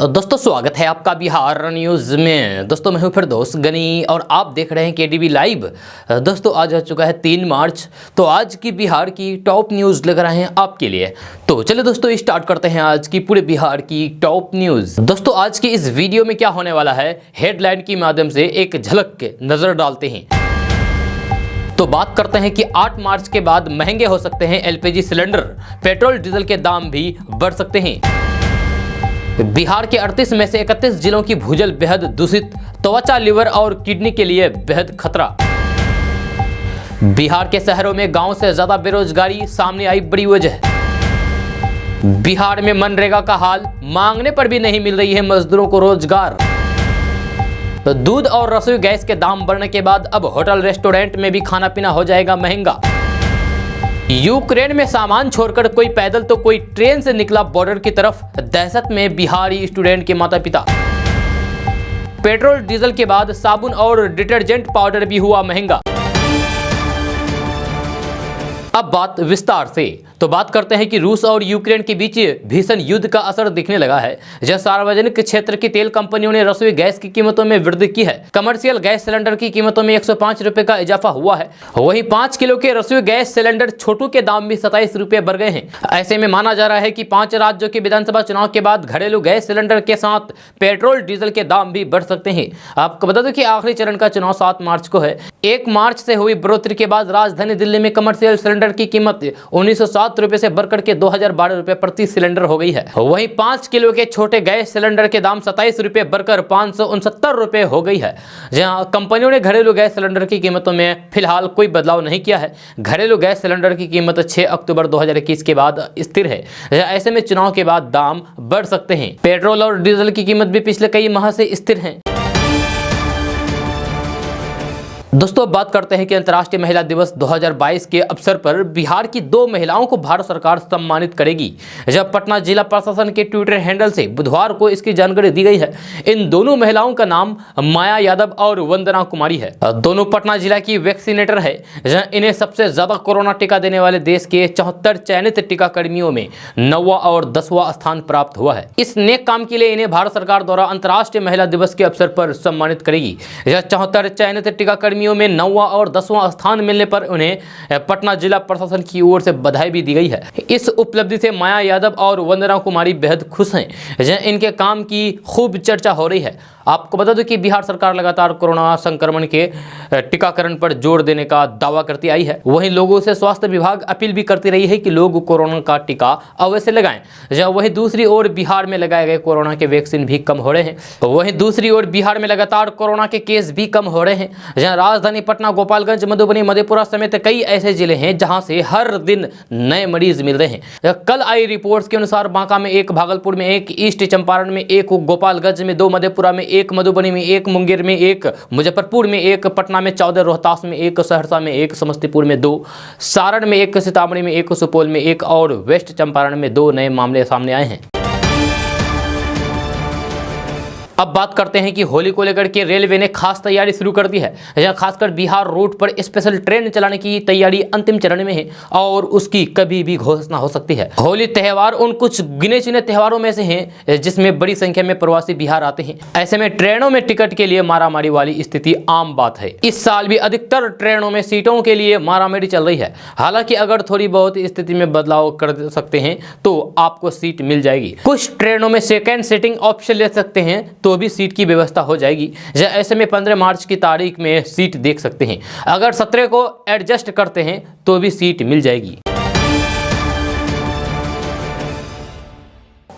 दोस्तों स्वागत है आपका बिहार न्यूज़ में। दोस्तों मैं हूं फिरदौस गनी और आप देख रहे हैं केडीवी लाइव। दोस्तों आज आ चुका है 3 मार्च। तो आज की बिहार की टॉप न्यूज़ लेकर आए हैं आपके लिए। तो चलिए दोस्तों स्टार्ट करते हैं आज की पूरे बिहार की टॉप न्यूज़। दोस्तों आज की इस वीडियो में क्या होने वाला है, हेडलाइन के माध्यम से एक झलक के नजर डालते हैं। तो बात करते हैं कि 8 मार्च के बाद महंगे हो सकते हैं एलपीजी सिलेंडर, पेट्रोल डीजल के दाम भी बढ़ सकते हैं। बिहार के 38 में से 31 जिलों की भूजल बेहद दूषित, त्वचा, लिवर और किडनी के लिए बेहद खतरा। बिहार के शहरों में गांव से ज्यादा बेरोजगारी, सामने आई बड़ी वजह। बिहार में मनरेगा का हाल, मांगने पर भी नहीं मिल रही है मजदूरों को रोजगार। दूध और रसोई गैस के दाम बढ़ने के बाद अब होटल रेस्टोरेंट में भी खाना पीना हो जाएगा महंगा। यूक्रेन में सामान छोड़कर कोई पैदल तो कोई ट्रेन से निकला बॉर्डर की तरफ, दहशत में बिहारी स्टूडेंट के माता पिता। पेट्रोल डीजल के बाद साबुन और डिटर्जेंट पाउडर भी हुआ महंगा। अब बात विस्तार से। तो बात करते हैं कि रूस और यूक्रेन के बीच भीषण युद्ध का असर दिखने लगा है। जहां सार्वजनिक क्षेत्र की तेल कंपनियों ने रसोई गैस की कीमतों में वृद्धि की है। कमर्शियल गैस सिलेंडर की कीमतों में 105 रुपए का इजाफा हुआ है। वहीं 5 किलो के रसोई गैस सिलेंडर छोटू के दाम भी 27 रुपए बढ़ गए हैं। ऐसे में माना जा रहा है कि 5 राज्यों के विधानसभा चुनाव के बाद घरेलू गैस सिलेंडर के साथ पेट्रोल डीजल के दाम भी बढ़ सकते हैं। आपको बता दो कि आखिरी चरण का चुनाव 7 मार्च को है। 1 मार्च से हुई बढ़ोतरी के बाद राजधानी दिल्ली में कमर्शियल सिलेंडर की कीमत 1907 रुपए से बढ़कर के 2012 रुपए प्रति सिलेंडर हो गई है। वहीं 5 किलो के छोटे गैस सिलेंडर के दाम 27 रुपए बढ़कर 569 रुपए हो गई है। जहां कंपनियों ने घरेलू गैस सिलेंडर की कीमतों में फिलहाल कोई बदलाव नहीं किया है। घरेलू गैस सिलेंडर की कीमत 6 अक्टूबर 2021 के बाद स्थिर है। ऐसे में चुनाव के बाद दाम बढ़ सकते हैं। पेट्रोल और डीजल की कीमत भी पिछले कई माह से स्थिर है। दोस्तों बात करते हैं कि अंतर्राष्ट्रीय महिला दिवस 2022 के अवसर पर बिहार की 2 महिलाओं को भारत सरकार सम्मानित करेगी। जब पटना जिला प्रशासन के ट्विटर हैंडल से बुधवार को इसकी जानकारी दी गई है। इन दोनों महिलाओं का नाम माया यादव और वंदना कुमारी है। दोनों पटना जिला की वैक्सीनेटर है। जहां इन्हें सबसे ज्यादा कोरोना टीका देने वाले देश के 74 चयनित टीकाकर्मियों में 9वां और 10वां स्थान प्राप्त हुआ है। इस नेक काम के लिए इन्हें भारत सरकार द्वारा अंतर्राष्ट्रीय महिला दिवस के अवसर पर सम्मानित करेगी। 74 चयनित टीकाकर्मी में 9वां और 10वां स्थान मिलने पर उन्हें पटना जिला प्रशासन की ओर से बधाई भी दी गई है। इस उपलब्धि से माया यादव और वंदना कुमारी बेहद खुश हैं। इनके काम की खूब चर्चा हो रही है। आपको बता दूं कि बिहार सरकार लगातार कोरोना संक्रमण के टीकाकरण पर जोर देने का दावा करती आई है। वहीं लोगों से स्वास्थ्य विभाग अपील भी करती रही है कि लोग कोरोना का टीका अवश्य लगाएं। वहीं दूसरी ओर बिहार में लगाए गए कोरोना के वैक्सीन भी कम हो रहे हैं। वहीं दूसरी ओर बिहार में लगातार कोरोना के केस भी कम हो रहे हैं। जहां राजधानी पटना, गोपालगंज, मधुबनी, मधेपुरा समेत कई ऐसे जिले हैं जहां से हर दिन नए मरीज मिल रहे हैं। कल आई रिपोर्ट्स के अनुसार बांका में 1, भागलपुर में 1, ईस्ट चंपारण में 1, गोपालगंज में 2, मधेपुरा में 1, मधुबनी में 1, मुंगेर में 1, मुजफ्फरपुर में 1, पटना में 14, रोहतास में 1, सहरसा में 1, समस्तीपुर में 2, सारण में 1, सीतामढ़ी में 1, सुपौल में 1 और वेस्ट चंपारण में 2 नए मामले सामने आए हैं। अब बात करते हैं कि होली को लेकर के रेलवे ने खास तैयारी शुरू कर दी है। जहां खासकर बिहार रूट पर स्पेशल ट्रेन चलाने की तैयारी अंतिम चरण में है और उसकी कभी भी घोषणा हो सकती है। होली त्यौहार उन कुछ गिने चुने त्योहारों में से है जिसमें बड़ी संख्या में प्रवासी बिहार आते हैं। ऐसे में ट्रेनों में टिकट के लिए मारामारी वाली स्थिति आम बात है। इस साल भी अधिकतर ट्रेनों में सीटों के लिए मारामारी चल रही है। हालांकि अगर थोड़ी बहुत स्थिति में बदलाव कर सकते हैं तो आपको सीट मिल जाएगी। कुछ ट्रेनों में सेकेंड सीटिंग ऑप्शन ले सकते हैं तो भी सीट की व्यवस्था हो जाएगी। ऐसे में 15 मार्च की तारीख में सीट देख सकते हैं। अगर 17 को एडजस्ट करते हैं तो भी सीट मिल जाएगी।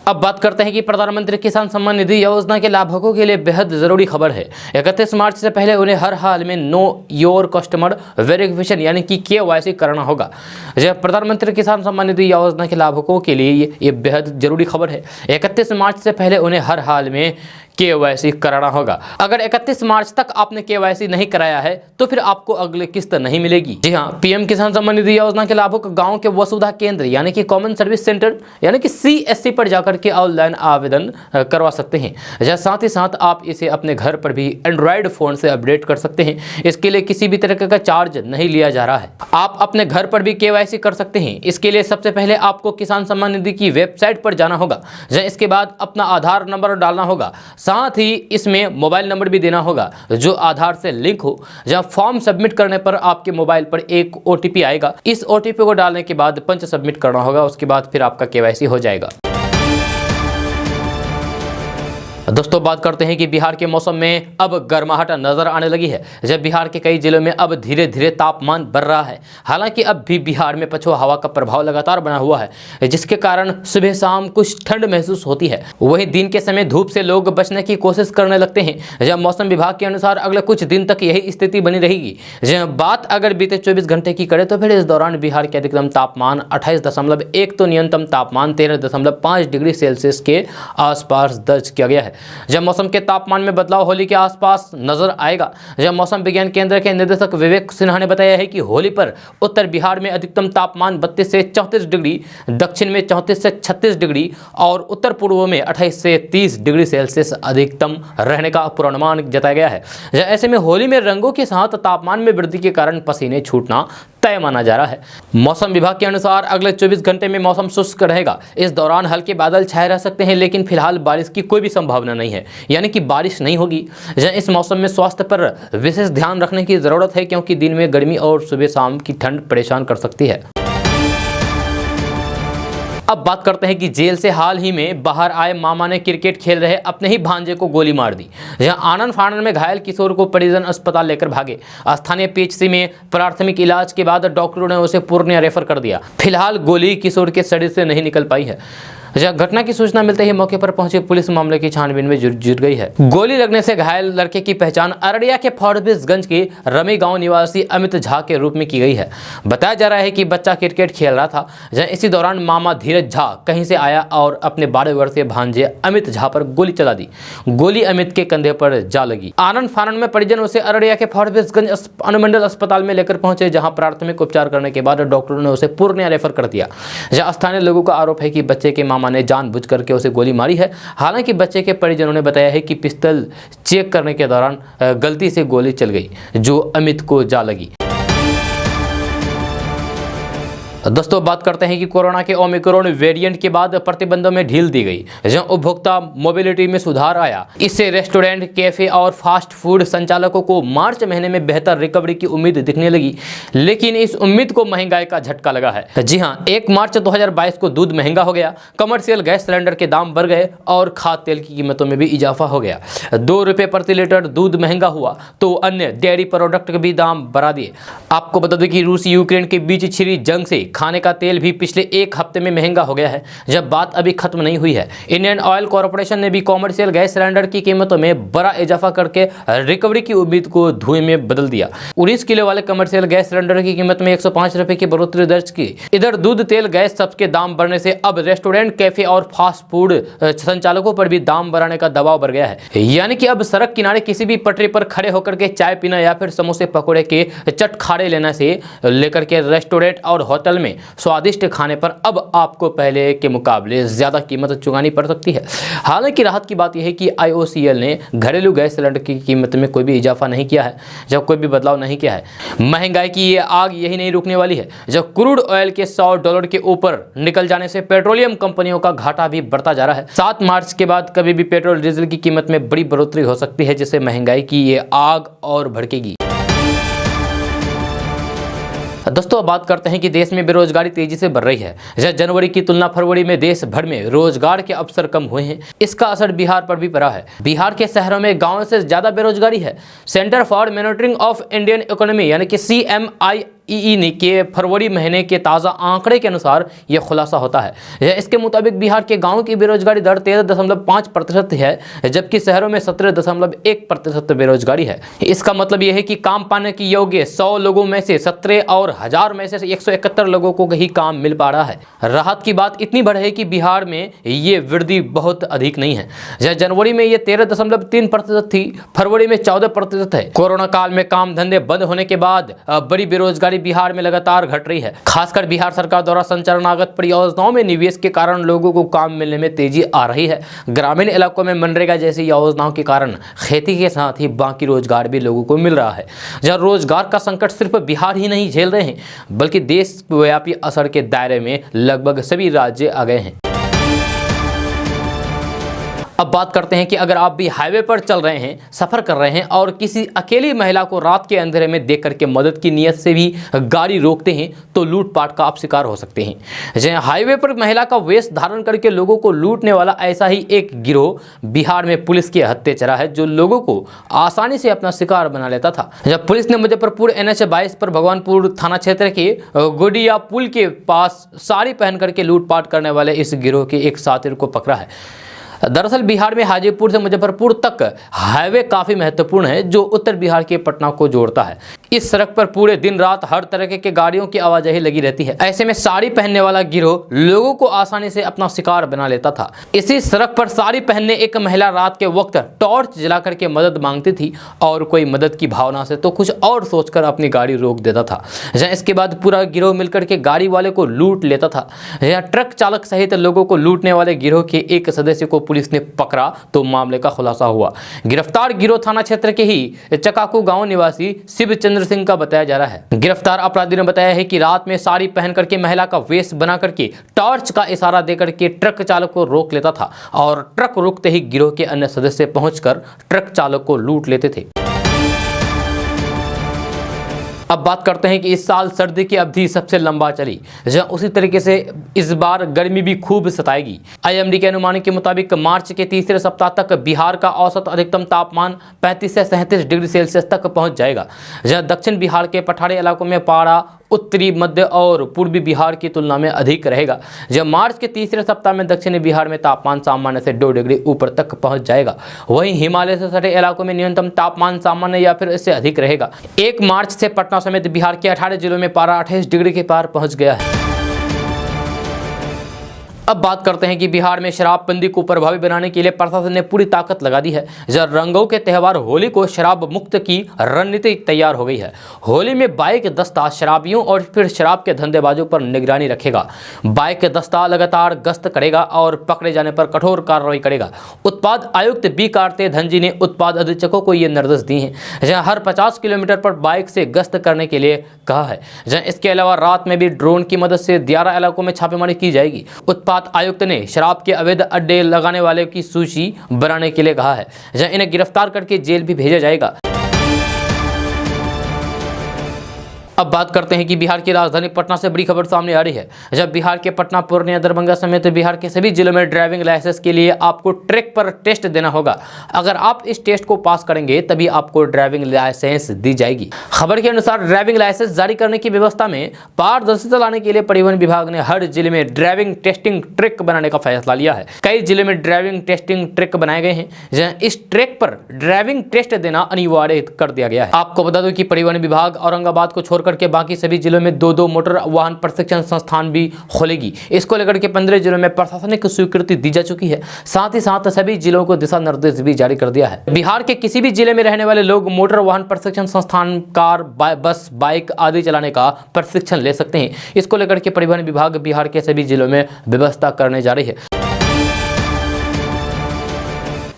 अब बात करते हैं कि प्रधानमंत्री किसान सम्मान निधि योजना के लाभुकों के लिए बेहद जरूरी खबर है। 31 मार्च से पहले उन्हें हर हाल में नो योर कस्टमर वेरिफिकेशन यानी कि KYC करना होगा। प्रधानमंत्री किसान सम्मान निधि योजना के लाभुकों के लिए ये बेहद जरूरी खबर है। 31 मार्च से पहले उन्हें हर हाल में KYC कराना होगा। अगर 31 मार्च तक आपने KYC नहीं कराया है तो फिर आपको अगली किस्त नहीं मिलेगी। जी हाँ, पीएम किसान सम्मान निधि योजना के लाभुक गाँव के वसुधा केंद्र यानी कि कॉमन सर्विस सेंटर यानी कि CSC पर जाकर के ऑनलाइन आवेदन करवा सकते हैं। साथ ही साथ आप इसे अपने घर पर भी एंड्रॉयड फोन से अपडेट कर सकते हैं। इसके लिए किसी भी तरह का चार्ज नहीं लिया जा रहा है। आप अपने घर पर भी KYC कर सकते हैं। इसके लिए सबसे पहले आपको किसान सम्मान निधि की वेबसाइट पर जाना होगा। इसके बाद अपना आधार नंबर डालना होगा, साथ ही इसमें मोबाइल नंबर भी देना होगा जो आधार से लिंक हो। जहां फॉर्म सबमिट करने पर आपके मोबाइल पर एक OTP आएगा। इस OTP को डालने के बाद पंच सबमिट करना होगा। उसके बाद फिर आपका KYC हो जाएगा। दोस्तों बात करते हैं कि बिहार के मौसम में अब गर्माहट नजर आने लगी है। जब बिहार के कई जिलों में अब धीरे धीरे तापमान बढ़ रहा है। हालांकि अब भी बिहार में पछुआ हवा का प्रभाव लगातार बना हुआ है, जिसके कारण सुबह शाम कुछ ठंड महसूस होती है। वहीं दिन के समय धूप से लोग बचने की कोशिश करने लगते हैं। जब मौसम विभाग के अनुसार अगले कुछ दिन तक यही स्थिति बनी रहेगी। जब बात अगर बीते 24 घंटे की करें तो फिर इस दौरान बिहार के अधिकतम तापमान 28.1 तो न्यूनतम तापमान 13.5 डिग्री सेल्सियस के आसपास दर्ज किया गया है। जब मौसम के तापमान में बदलाव होली के आसपास नजर आएगा। जब मौसम विज्ञान केंद्र के निदेशक विवेक सिन्हा ने बताया है कि होली पर उत्तर बिहार में अधिकतम तापमान 32 से 34 डिग्री, दक्षिण में 34 से 36 डिग्री और उत्तर पूर्व में 28 से 30 डिग्री सेल्सियस अधिकतम रहने का पूर्वानुमान जताया गया है। ऐसे में होली में रंगों के साथ तापमान में वृद्धि के कारण पसीने छूटना तय माना जा रहा है। मौसम विभाग के अनुसार अगले 24 घंटे में मौसम शुष्क रहेगा। इस दौरान हल्के बादल छाए रह सकते हैं, लेकिन फिलहाल बारिश की कोई भी संभावना नहीं है, यानी कि बारिश नहीं होगी। इस मौसम में स्वास्थ्य पर विशेष ध्यान रखने की जरूरत है, क्योंकि दिन में गर्मी और सुबह शाम की ठंड परेशान कर सकती है। अब बात करते हैं कि जेल से हाल ही में बाहर आए मामा ने क्रिकेट खेल रहे अपने ही भांजे को गोली मार दी। जहां आनन फानन में घायल किशोर को परिजन अस्पताल लेकर भागे। स्थानीय PHC में प्राथमिक इलाज के बाद डॉक्टरों ने उसे पूर्णिया रेफर कर दिया। फिलहाल गोली किशोर के शरीर से नहीं निकल पाई है। घटना की सूचना मिलते ही मौके पर पहुंची पुलिस मामले की छानबीन में जुट गई है। गोली लगने से घायल लड़के की पहचान अररिया के फॉरबिसगंज के रमी गांव निवासी अमित झा के रूप में की गई है। बताया जा रहा है कि बच्चा क्रिकेट खेल रहा था। इसी दौरान मामा धीरज झा कहीं से आया और अपने 12 वर्षीय भांजे अमित झा पर गोली चला दी। गोली अमित के कंधे पर जा लगी। आनंद फानन में परिजन उसे अररिया के फॉरबिसगंज अनुमंडल अस्पताल में लेकर पहुंचे, जहां प्राथमिक उपचार करने के बाद डॉक्टरों ने उसे पूर्णिया रेफर कर दिया। स्थानीय लोगों का आरोप है कि बच्चे के मामा ने जानबूझ करके उसे गोली मारी है। हालांकि बच्चे के परिजनों ने बताया है कि पिस्तौल चेक करने के दौरान गलती से गोली चल गई, जो अमित को जा लगी। दोस्तों बात करते हैं कि कोरोना के ओमिक्रॉन वेरिएंट के बाद प्रतिबंधों में ढील दी गई, जहां उपभोक्ता मोबिलिटी में सुधार आया। इससे रेस्टोरेंट, कैफे और फास्ट फूड संचालकों को मार्च महीने में बेहतर रिकवरी की उम्मीद दिखने लगी, लेकिन इस उम्मीद को महंगाई का झटका लगा है। जी हां, 1 मार्च 2022 को दूध महंगा हो गया, कमर्शियल गैस सिलेंडर के दाम बढ़ गए और खाद्य तेल की कीमतों में भी इजाफा हो गया। 2 रुपये प्रति लीटर दूध महंगा हुआ तो अन्य डेयरी प्रोडक्ट के भी दाम बढ़ा दिए। आपको बता दें कि रूस यूक्रेन के बीच छिड़ी जंग से खाने का तेल भी पिछले 1 हफ्ते में महंगा हो गया है, जब बात अभी खत्म नहीं हुई है। इंडियन ऑयल कॉर्पोरेशन ने भी कॉमर्शियल गैस सिलेंडर की कीमतों में बड़ा इजाफा करके रिकवरी की उम्मीद को धुएं में बदल दिया। 19 किलो वाले कमर्शियल गैस सिलेंडर की कीमत में 105 रुपए की बढ़ोतरी दर्ज की। इधर दूध, तेल, गैस सबके दाम बढ़ने से अब रेस्टोरेंट, कैफे और फास्ट फूड संचालकों पर भी दाम बढ़ाने का दबाव बढ़ गया है। यानी कि अब सड़क किनारे किसी भी पटरी पर खड़े होकर के चाय पीना या फिर समोसे पकौड़े के चटखारे लेना से लेकर के रेस्टोरेंट और होटल में स्वादिष्ट खाने पर अब आपको पहले के मुकाबले ज्यादा कीमत चुकानी पड़ सकती है। हालांकि राहत की बात यह है कि IOCL ने घरेलू गैस सिलेंडर की कीमत में कोई भी इजाफा नहीं किया है, जब कोई भी बदलाव नहीं किया है। महंगाई की ये आग यही नहीं रुकने वाली है। जब क्रूड ऑयल के $100 के ऊपर निकल जाने से पेट्रोलियम कंपनियों का घाटा भी बढ़ता जा रहा है। 7 मार्च के बाद कभी भी पेट्रोल, डीजल की कीमत में बड़ी बढ़ोतरी हो सकती है, जिससे महंगाई की ये आग और भड़केगी। दोस्तों बात करते हैं कि देश में बेरोजगारी तेजी से बढ़ रही है। जनवरी की तुलना फरवरी में देश भर में रोजगार के अवसर कम हुए हैं। इसका असर बिहार पर भी पड़ा है। बिहार के शहरों में गांव से ज्यादा बेरोजगारी है। Centre for monitoring of Indian economy यानी कि CMI DFEE के फरवरी महीने के ताज़ा आंकड़े के अनुसार यह खुलासा होता है। इसके मुताबिक बिहार के गाँव की बेरोजगारी दर 13.5% है, जबकि शहरों में 17.1% बेरोजगारी है। इसका मतलब यह है कि काम पाने के योग्य 100 लोगों में से 17 और 1000 में से 171 लोगों को ही काम मिल पा रहा है। राहत की बात इतनी बढ़ है कि बिहार में ये वृद्धि बहुत अधिक नहीं है। जनवरी में ये 13.3% थी, फरवरी में 14% है। कोरोना काल में काम धंधे बंद होने के बाद बड़ी बेरोजगारी बिहार में लगातार घट रही है। खासकर बिहार सरकार द्वारा संचालनागत परियोजनाओं में निवेश के कारण लोगों को काम मिलने में तेजी आ रही है। ग्रामीण इलाकों में मनरेगा जैसी योजनाओं के कारण खेती के साथ ही बाकी रोजगार भी लोगों को मिल रहा है। जहां रोजगार का संकट सिर्फ बिहार ही नहीं झेल रहे हैं, बल्कि देशव्यापी असर के दायरे में लगभग सभी राज्य आ गए हैं। अब बात करते हैं कि अगर आप भी हाईवे पर चल रहे हैं, सफ़र कर रहे हैं और किसी अकेली महिला को रात के अंधेरे में देख करके मदद की नीयत से भी गाड़ी रोकते हैं तो लूटपाट का आप शिकार हो सकते हैं। जहाँ हाईवे पर महिला का वेश धारण करके लोगों को लूटने वाला ऐसा ही एक गिरोह बिहार में पुलिस के हत्थे चढ़ा है, जो लोगों को आसानी से अपना शिकार बना लेता था। जब पुलिस ने मुजफ्फरपुर NH 22 पर भगवानपुर थाना क्षेत्र के गुडिया पुल के पास साड़ी पहन करके लूटपाट करने वाले इस गिरोह के एक साथी को पकड़ा है। दरअसल बिहार में हाजीपुर से मुजफ्फरपुर तक हाईवे काफ़ी महत्वपूर्ण है, जो उत्तर बिहार के पटना को जोड़ता है। इस सड़क पर पूरे दिन रात हर तरह के गाड़ियों की आवाजाही लगी रहती है। ऐसे में साड़ी पहनने वाला गिरोह लोगों को आसानी से अपना शिकार बना लेता था। इसी सड़क पर साड़ी पहनने एक महिला रात के वक्त टॉर्च जला करके मदद मांगती थी और कोई मदद की भावना से तो कुछ और सोचकर अपनी गाड़ी रोक देता था। जहाँ इसके बाद पूरा गिरोह मिलकर के गाड़ी वाले को लूट लेता था। यहाँ ट्रक चालक सहित लोगों को लूटने वाले गिरोह के एक सदस्य को पुलिस ने पकड़ा तो मामले का खुलासा हुआ। गिरफ्तार गिरोह थाना क्षेत्र के ही चकाकू गांव निवासी शिवचंद्र सिंह का बताया जा रहा है। गिरफ्तार अपराधी ने बताया है कि रात में साड़ी पहन करके महिला का वेश बना करके टॉर्च का इशारा देकर के ट्रक चालक को रोक लेता था और ट्रक रुकते ही गिरोह के अन्य सदस्य पहुंचकर ट्रक चालक को लूट लेते थे। अब बात करते हैं कि इस साल सर्दी की अवधि सबसे लंबा चली, जहां उसी तरीके से इस बार गर्मी भी खूब सताएगी। IMD के अनुमान के मुताबिक मार्च के तीसरे सप्ताह तक बिहार का औसत अधिकतम तापमान 35 से 37 डिग्री सेल्सियस तक पहुंच जाएगा। जहां दक्षिण बिहार के पठारी इलाकों में पारा उत्तरी, मध्य और पूर्वी बिहार की तुलना में अधिक रहेगा। जब मार्च के तीसरे सप्ताह में दक्षिणी बिहार में तापमान सामान्य से 2 डिग्री ऊपर तक पहुंच जाएगा। वहीं हिमालय से सटे इलाकों में न्यूनतम तापमान सामान्य या फिर इससे अधिक रहेगा। 1 मार्च से पटना समेत बिहार के 18 जिलों में पारा 28 डिग्री के पार पहुंच गया है। अब बात करते हैं कि बिहार में शराबबंदी को प्रभावी बनाने के लिए प्रशासन ने पूरी ताकत लगा दी है। जब रंगों के त्यौहार होली को शराब मुक्त की रणनीति तैयार हो गई है। होली में बाइक दस्ता शराबियों और फिर शराब के धंधेबाजों पर निगरानी रखेगा। बाइक दस्ता लगातार गश्त करेगा और पकड़े जाने पर कठोर कार्रवाई करेगा। उत्पाद आयुक्त बी कार्ते धनजी ने उत्पाद अधीक्षकों को ये निर्देश दिए हैं, जहाँ हर 50 किलोमीटर पर बाइक से गश्त करने के लिए कहा है। जहाँ इसके अलावा रात में भी ड्रोन की मदद से 11 इलाकों में छापेमारी की जाएगी। उत्पाद आयुक्त ने शराब के अवैध अड्डे लगाने वाले की सूची बनाने के लिए कहा है, जहां इन्हें गिरफ्तार करके जेल भी भेजा जाएगा। अब बात करते हैं कि बिहार की राजधानी पटना से बड़ी खबर सामने आ रही है। जब बिहार के पटना, पूर्णिया, दरभंगा समेत बिहार के सभी जिलों में ड्राइविंग लाइसेंस के लिए आपको ट्रैक पर टेस्ट देना होगा। अगर आप इस टेस्ट को पास करेंगे तभी आपको ड्राइविंग लाइसेंस दी जाएगी। खबर के अनुसार ड्राइविंग लाइसेंस जारी करने की व्यवस्था में पारदर्शिता लाने के लिए परिवहन विभाग ने हर जिले में ड्राइविंग टेस्टिंग ट्रैक बनाने का फैसला लिया है। कई जिले में ड्राइविंग टेस्टिंग ट्रैक बनाए गए हैं, जहां इस ट्रैक पर ड्राइविंग टेस्ट देना अनिवार्य कर दिया गया है। आपको बता दूं कि परिवहन विभाग औरंगाबाद को छोड़कर के बाकी सभी जिलों में 2-2 मोटर वाहन प्रशिक्षण संस्थान भी खोलेगी। इसको लेकर के 15 जिलों में प्रशासनिक स्वीकृति दी जा चुकी है। साथ ही साथ सभी जिलों को दिशा निर्देश भी जारी कर दिया है। बिहार के किसी भी जिले में रहने वाले लोग मोटर वाहन प्रशिक्षण संस्थान, कार, बस, बाइक आदि चलाने का प्रशिक्षण ले सकते हैं। इसको लेकर के परिवहन विभाग बिहार के सभी जिलों में व्यवस्था करने जा रही है।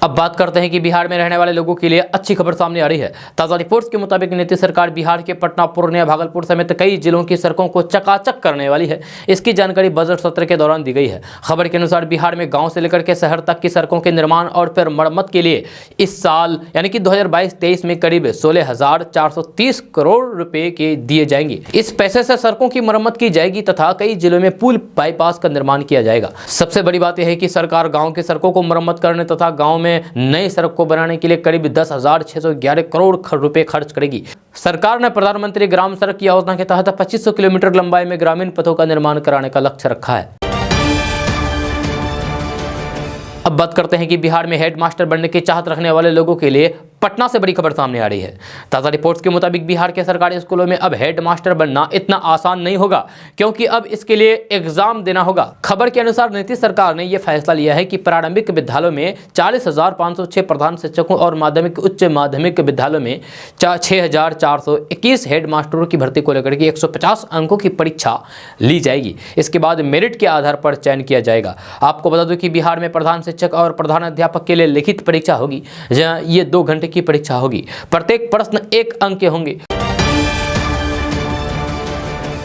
अब बात करते हैं कि बिहार में रहने वाले लोगों के लिए अच्छी खबर सामने आ रही है। ताज़ा रिपोर्ट्स के मुताबिक नीतीश सरकार बिहार के पटना, पूर्णिया, भागलपुर समेत कई जिलों की सड़कों को चकाचक करने वाली है। इसकी जानकारी बजट सत्र के दौरान दी गई है। खबर के अनुसार बिहार में गांव से लेकर के शहर तक की सड़कों के निर्माण और फिर मरम्मत के लिए इस साल यानी कि 2022-23 में करीब 16,430 करोड़ रुपए के दिए जाएंगे। इस पैसे से सड़कों की मरम्मत की जाएगी तथा कई जिलों में पुल, बाईपास का निर्माण किया जाएगा। सबसे बड़ी बात यह है कि सरकार गाँव की सड़कों को मरम्मत करने तथा गाँव में में नई सड़क को बनाने के लिए करीब 10,611 करोड़ रुपए खर्च करेगी। सरकार ने प्रधानमंत्री ग्राम सड़क योजना के तहत 2500 किलोमीटर लंबाई में ग्रामीण पथों का निर्माण कराने का लक्ष्य रखा है। अब बात करते हैं कि बिहार में हेडमास्टर बनने की चाहत रखने वाले लोगों के लिए पटना से बड़ी खबर सामने आ रही है। ताज़ा रिपोर्ट्स के मुताबिक बिहार के सरकारी स्कूलों में अब हेडमास्टर बनना इतना आसान नहीं होगा, क्योंकि अब इसके लिए एग्जाम देना होगा। खबर के अनुसार नीतीश सरकार ने यह फैसला लिया है कि प्रारंभिक विद्यालयों में 40,506 प्रधान शिक्षकों और माध्यमिक उच्च माध्यमिक विद्यालयों में 6,421 हेडमास्टरों की भर्ती को लेकर के 150 अंकों की परीक्षा ली जाएगी। इसके बाद मेरिट के आधार पर चयन किया जाएगा। आपको बता दूं कि बिहार में प्रधान शिक्षक और प्रधान अध्यापक के लिए लिखित परीक्षा होगी, जहां ये 2 घंटे की परीक्षा होगी। प्रत्येक प्रश्न 1 अंक के होंगे।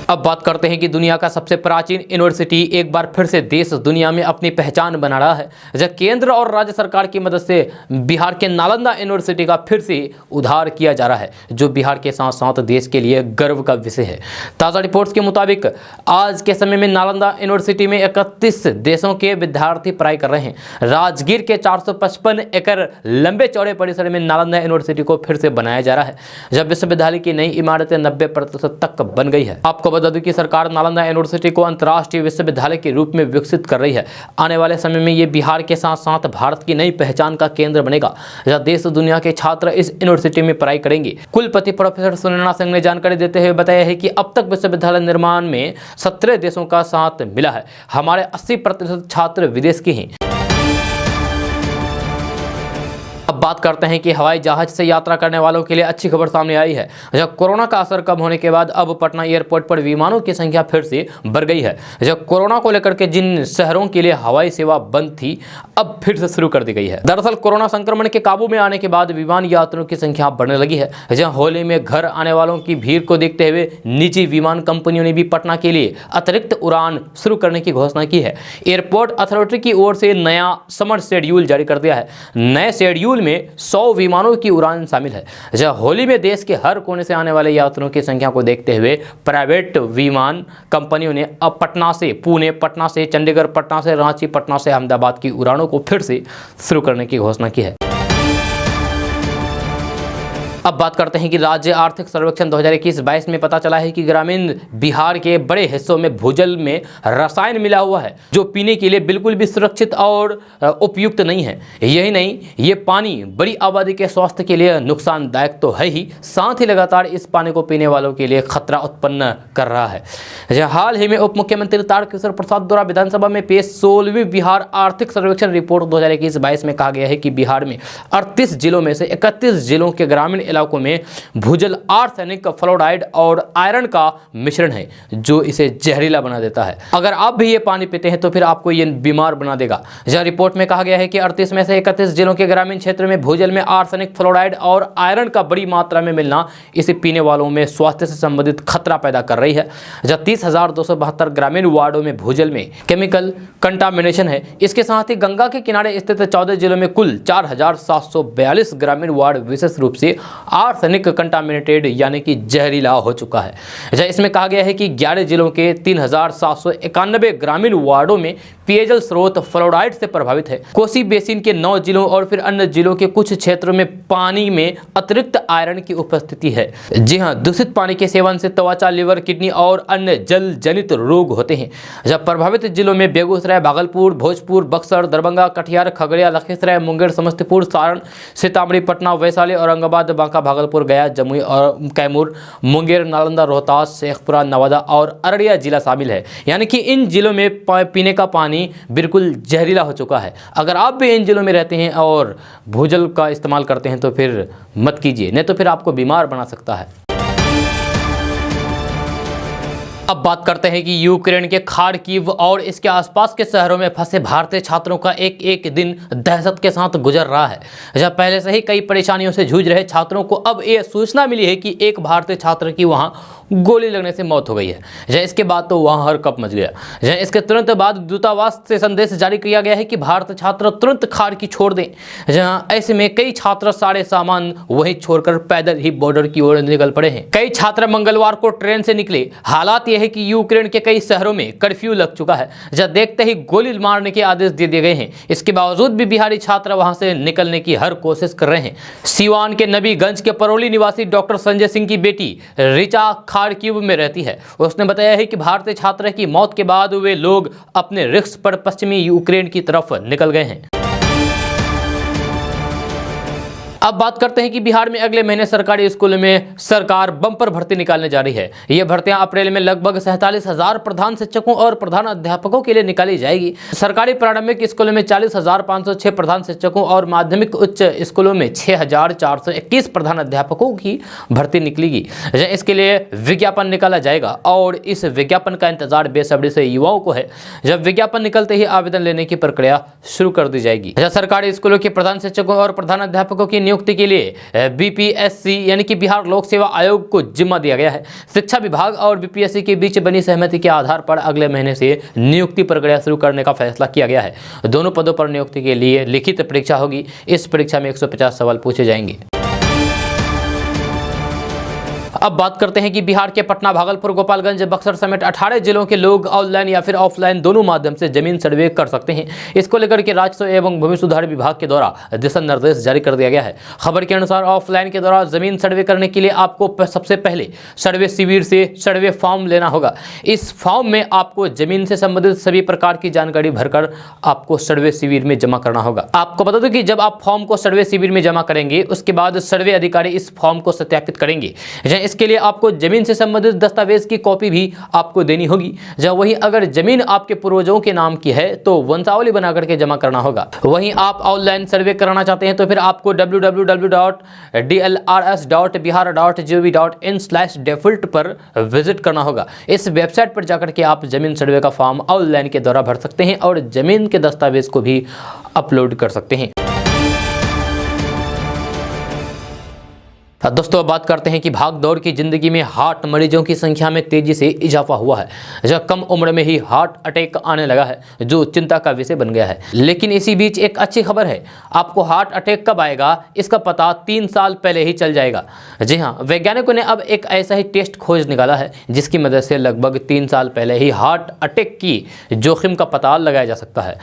अब बात करते हैं कि दुनिया का सबसे प्राचीन यूनिवर्सिटी एक बार फिर से देश दुनिया में अपनी पहचान बना रहा है। जब केंद्र और राज्य सरकार की मदद से बिहार के नालंदा यूनिवर्सिटी का फिर से उद्धार किया जा रहा है, जो बिहार के साथ साथ देश के लिए गर्व का विषय है। ताज़ा रिपोर्ट्स के मुताबिक आज के समय में नालंदा यूनिवर्सिटी में 31 देशों के विद्यार्थी पढ़ाई कर रहे हैं। राजगीर के 455 एकड़ लंबे चौड़े परिसर में नालंदा यूनिवर्सिटी को फिर से बनाया जा रहा है, जब विश्वविद्यालय की नई इमारतें 90% तक बन गई है। आपको बता दूं कि सरकार नालंदा यूनिवर्सिटी को अंतर्राष्ट्रीय विश्वविद्यालय के रूप में विकसित कर रही है। आने वाले समय में ये बिहार के साथ साथ भारत की नई पहचान का केंद्र बनेगा, जहां देश दुनिया के छात्र इस यूनिवर्सिटी में पढ़ाई करेंगे। कुलपति प्रोफेसर सुनैना सिंह ने जानकारी देते हुए बताया है कि अब तक विश्वविद्यालय निर्माण में 17 देशों का साथ मिला है। हमारे 80% छात्र विदेश के हैं। अब बात करते हैं कि हवाई जहाज से यात्रा करने वालों के लिए अच्छी खबर सामने आई है। जब कोरोना का असर कम होने के बाद अब पटना एयरपोर्ट पर विमानों की संख्या फिर से बढ़ गई है। जब कोरोना को लेकर के जिन शहरों के लिए हवाई सेवा बंद थी, अब फिर से शुरू कर दी गई है। दरअसल कोरोना संक्रमण के काबू में आने के बाद विमान यात्रियों की संख्या बढ़ने लगी है। जहां होली में घर आने वालों की भीड़ को देखते हुए निजी विमान कंपनियों ने भी पटना के लिए अतिरिक्त उड़ान शुरू करने की घोषणा की है। एयरपोर्ट अथॉरिटी की ओर से नया समर शेड्यूल जारी कर दिया है। नए शेड्यूल में 100 विमानों की उड़ान शामिल है। जहां होली में देश के हर कोने से आने वाले यात्रियों की संख्या को देखते हुए प्राइवेट विमान कंपनियों ने अब पटना से पुणे, पटना से चंडीगढ़, पटना से रांची, पटना से अहमदाबाद की उड़ानों को फिर से शुरू करने की घोषणा की है। अब बात करते हैं कि राज्य आर्थिक सर्वेक्षण 2021-22 में पता चला है कि ग्रामीण बिहार के बड़े हिस्सों में भूजल में रसायन मिला हुआ है, जो पीने के लिए बिल्कुल भी सुरक्षित और उपयुक्त नहीं है। यही नहीं, ये पानी बड़ी आबादी के स्वास्थ्य के लिए नुकसानदायक तो है ही, साथ ही लगातार इस पानी को पीने वालों के लिए खतरा उत्पन्न कर रहा है। हाल ही में उप मुख्यमंत्री तारकिशोर प्रसाद द्वारा विधानसभा में पेश 16वीं बिहार आर्थिक सर्वेक्षण रिपोर्ट 2021-22 में कहा गया है कि बिहार में 38 जिलों में से 31 जिलों के ग्रामीण इलाकों में भूजल आर्सेनिक, फ्लोराइड और आयरन का मिश्रण है, जो इसे जहरीला बना देता है। अगर आप भी ये पानी पीते हैं तो फिर आपको ये बीमार बना देगा। यह रिपोर्ट में कहा गया है कि 38 में से 31 जिलों के ग्रामीण क्षेत्र में भूजल में आर्सेनिक, फ्लोराइड और आयरन का बड़ी मात्रा में मिलना इसे पीने वालों में स्वास्थ्य से संबंधित खतरा पैदा कर रही है। जब 30,272 ग्रामीण वार्डों में भूजल में केमिकल कंटामिनेशन है। इसके साथ ही गंगा के किनारे स्थित 14 जिलों में कुल 4,742 ग्रामीण वार्ड विशेष रूप से आर्सेनिक कंटामिनेटेड यानी कि जहरीला हो चुका है। इसमें कहा गया है कि 11 जिलों के 3,791 ग्रामीण वार्डों में पेयजल स्रोत फ्लोराइड से प्रभावित है। कोसी बेसिन के 9 जिलों और फिर अन्य जिलों के कुछ क्षेत्रों में पानी में अतिरिक्त आयरन की उपस्थिति है। जी हां, दूषित पानी के सेवन से त्वचा, लिवर, किडनी और अन्य जल जनित रोग होते हैं। जब प्रभावित जिलों में बेगूसराय, भागलपुर, भोजपुर, बक्सर, दरभंगा, कटिहार, खगड़िया, लखीसराय, मुंगेर, समस्तीपुर, सारण, सीतामढ़ी, पटना, वैशाली, औरंगाबाद, बांका, भागलपुर, गया, जमुई और कैमूर, मुंगेर, नालंदा, रोहतास, शेखपुरा, नवादा और अररिया जिला शामिल है। यानी कि इन जिलों में पीने का पानी बिल्कुल जहरीला हो चुका है। अगर आप भी इन जिलों में रहते हैं और भूजल का इस्तेमाल करते हैं तो फिर मत कीजिए, नहीं तो फिर आपको बीमार बना सकता है। अब बात करते हैं कि यूक्रेन के खार्किव और इसके आसपास के शहरों में फंसे भारतीय छात्रों का एक एक दिन दहशत के साथ गुजर रहा है। जब पहले से ही कई परेशानियों से जूझ रहे छात्रों को अब यह सूचना मिली है कि एक भारतीय छात्र की वहां गोली लगने से मौत हो गई है। जहाँ इसके बाद तो वहां हरकंप मच गया। जहाँ इसके तुरंत बाद दूतावास से संदेश जारी किया गया है कि भारतीय छात्र तुरंत खाड़की छोड़ दें। जहाँ ऐसे में कई छात्र सारे सामान वहीं छोड़कर पैदल ही बॉर्डर की ओर निकल पड़े हैं। कई छात्र मंगलवार को ट्रेन से निकले। हालात यह है कि यूक्रेन के कई शहरों में कर्फ्यू लग चुका है, जहाँ देखते ही गोली मारने के आदेश दे दिए गए हैं। इसके बावजूद भी बिहारी छात्र वहां से निकलने की हर कोशिश कर रहे हैं। सीवान के नबीगंज के परौली निवासी डॉक्टर संजय सिंह की बेटी रिचा खाड़कीव में रहती है। उसने बताया है कि भारतीय छात्र की मौत के बाद वे लोग अपने रिस्क पर पश्चिमी यूक्रेन की तरफ निकल गए हैं। अब बात करते हैं कि बिहार में अगले महीने सरकारी स्कूलों में सरकार बम्पर भर्ती निकालने जा रही है। ये भर्तियां अप्रैल में लगभग 47,000 प्रधान शिक्षकों और प्रधान अध्यापकों के लिए निकाली जाएगी। सरकारी प्रारंभिक स्कूलों में 40,506 प्रधान शिक्षकों और माध्यमिक उच्च स्कूलों में 6,421 प्रधान अध्यापकों की भर्ती निकलेगी। इसके लिए विज्ञापन निकाला जाएगा और इस विज्ञापन का इंतजार बेसब्री से युवाओं को है। जब विज्ञापन निकलते ही आवेदन लेने की प्रक्रिया शुरू कर दी जाएगी। सरकारी स्कूलों के प्रधान शिक्षकों और प्रधान अध्यापकों की नियुक्ति के लिए बीपीएससी यानी कि बिहार लोक सेवा आयोग को जिम्मा दिया गया है। शिक्षा विभाग और बीपीएससी के बीच बनी सहमति के आधार पर अगले महीने से नियुक्ति प्रक्रिया शुरू करने का फैसला किया गया है। दोनों पदों पर नियुक्ति के लिए लिखित परीक्षा होगी। इस परीक्षा में 150 सवाल पूछे जाएंगे। अब बात करते हैं कि बिहार के पटना, भागलपुर, गोपालगंज, बक्सर समेत 18 जिलों के लोग ऑनलाइन या फिर ऑफलाइन दोनों माध्यम से जमीन सर्वे कर सकते हैं। इसको लेकर के राजस्व एवं भूमि सुधार विभाग के द्वारा दिशा निर्देश जारी कर दिया गया है। खबर के अनुसार ऑफलाइन के द्वारा जमीन सर्वे करने के लिए आपको सबसे पहले सर्वे शिविर से सर्वे फॉर्म लेना होगा। इस फॉर्म में आपको जमीन से संबंधित सभी प्रकार की जानकारी भरकर आपको सर्वे शिविर में जमा करना होगा। आपको बता दूं कि जब आप फॉर्म को सर्वे शिविर में जमा करेंगे उसके बाद सर्वे अधिकारी इस फॉर्म को सत्यापित करेंगे। इसके लिए आपको जमीन से संबंधित दस्तावेज की कॉपी भी आपको देनी होगी। जब वहीं अगर जमीन आपके पूर्वजों के नाम की है तो वंशावली बना करके जमा करना होगा। वहीं आप ऑनलाइन सर्वे कराना चाहते हैं तो फिर आपको www.dlrs.bihar.gov.in/default पर विजिट करना होगा। इस वेबसाइट पर जाकर के आप जमीन सर्वे का फॉर्म ऑनलाइन के द्वारा भर सकते हैं और जमीन के दस्तावेज को भी अपलोड कर सकते हैं। दोस्तों अब बात करते हैं कि भाग दौड़ की जिंदगी में हार्ट मरीजों की संख्या में तेजी से इजाफा हुआ है। जब कम उम्र में ही हार्ट अटैक आने लगा है जो चिंता का विषय बन गया है। लेकिन इसी बीच एक अच्छी खबर है, आपको हार्ट अटैक कब आएगा इसका पता 3 साल पहले ही चल जाएगा। जी हाँ, वैज्ञानिकों ने अब एक ऐसा ही टेस्ट खोज निकाला है जिसकी मदद से लगभग 3 साल पहले ही हार्ट अटैक की जोखिम का पता लगाया जा सकता है।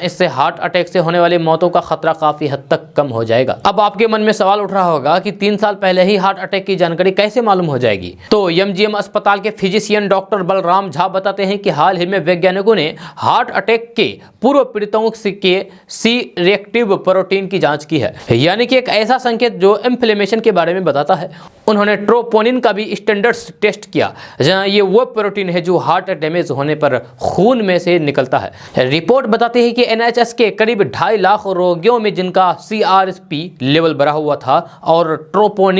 इससे हार्ट अटैक से होने वाली मौतों का खतरा काफी हद तक कम हो जाएगा। अब आपके मन में सवाल उठ रहा होगा कि 3 साल पहले ही हार्ट अटैक की जानकारी कैसे मालूम हो जाएगी। तो एमजीएम अस्पताल के फिजिशियन डॉक्टर बलराम झा बताते हैं कि हाल ही में वैज्ञानिकों ने हार्ट अटैक के पूर्व पीड़ितों के सी रिएक्टिव प्रोटीन की जांच की है, यानी कि एक ऐसा संकेत जो इन्फ्लेमेशन के बारे में बताता है। उन्होंने ट्रोपोनिन का भी स्टैंडर्ड्स टेस्ट किया, जहां ये वो प्रोटीन है जो हार्ट डैमेज होने पर खून में से निकलता है। रिपोर्ट बताती है कि एनएचएस के करीब 2.5 लाख रोगियों में जिनका सीआरपी लेवल बढ़ा हुआ था और ट्रोपोनिन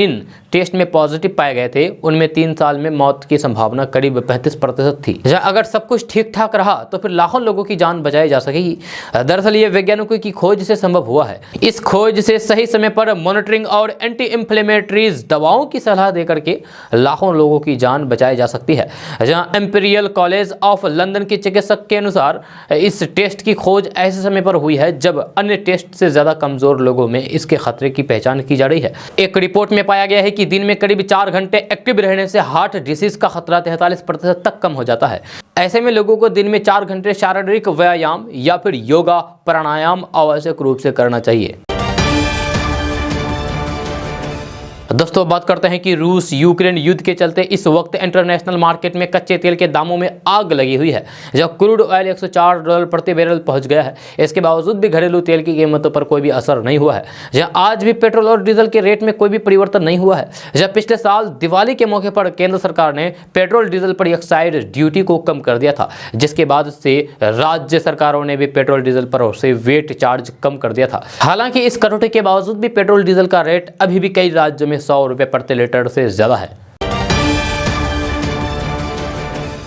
टेस्ट में पॉजिटिव पाए गए थे, उनमें 3 साल में मौत की संभावना करीब 35% थी। अगर सब कुछ ठीक ठाक रहा तो फिर लाखों लोगों की जान बचाई जा सकेगी। दरअसल ये वैज्ञानिकों की खोज से संभव हुआ है। इस खोज से सही समय पर मॉनिटरिंग और एंटी इंफ्लेमेटरीज दवाओं की सलाह देकर के लाखों लोगों की जान बचाई जा सकती है। जहां इंपीरियल कॉलेज ऑफ लंदन के चिकित्सक के अनुसार इस टेस्ट की खोज ऐसे समय पर हुई है जब अन्य टेस्ट से ज्यादा कमजोर लोगों में इसके खतरे की पहचान की जा रही है। एक रिपोर्ट में पाया गया है कि दिन में करीब 4 घंटे एक्टिव रहने से हार्ट डिसीज का खतरा 43% तक कम हो जाता है। ऐसे में लोगों को दिन में 4 घंटे शारीरिक व्यायाम या फिर योगा प्राणायाम आवश्यक रूप से करना चाहिए। दोस्तों बात करते हैं कि रूस यूक्रेन युद्ध के चलते इस वक्त इंटरनेशनल मार्केट में कच्चे तेल के दामों में आग लगी हुई है। जब क्रूड ऑयल $104 प्रति बैरल पहुंच गया है, इसके बावजूद भी घरेलू तेल की कीमतों पर कोई भी असर नहीं हुआ है। जहां आज भी पेट्रोल और डीजल के रेट में कोई भी परिवर्तन नहीं हुआ है। जब पिछले साल दिवाली के मौके पर केंद्र सरकार ने पेट्रोल डीजल पर एक्साइज ड्यूटी को कम कर दिया था, जिसके बाद से राज्य सरकारों ने भी पेट्रोल डीजल पर से वेट चार्ज कम कर दिया था। हालांकि इस कटौती के बावजूद भी पेट्रोल डीजल का रेट अभी भी कई राज्यों में $100 प्रति लीटर से ज्यादा है।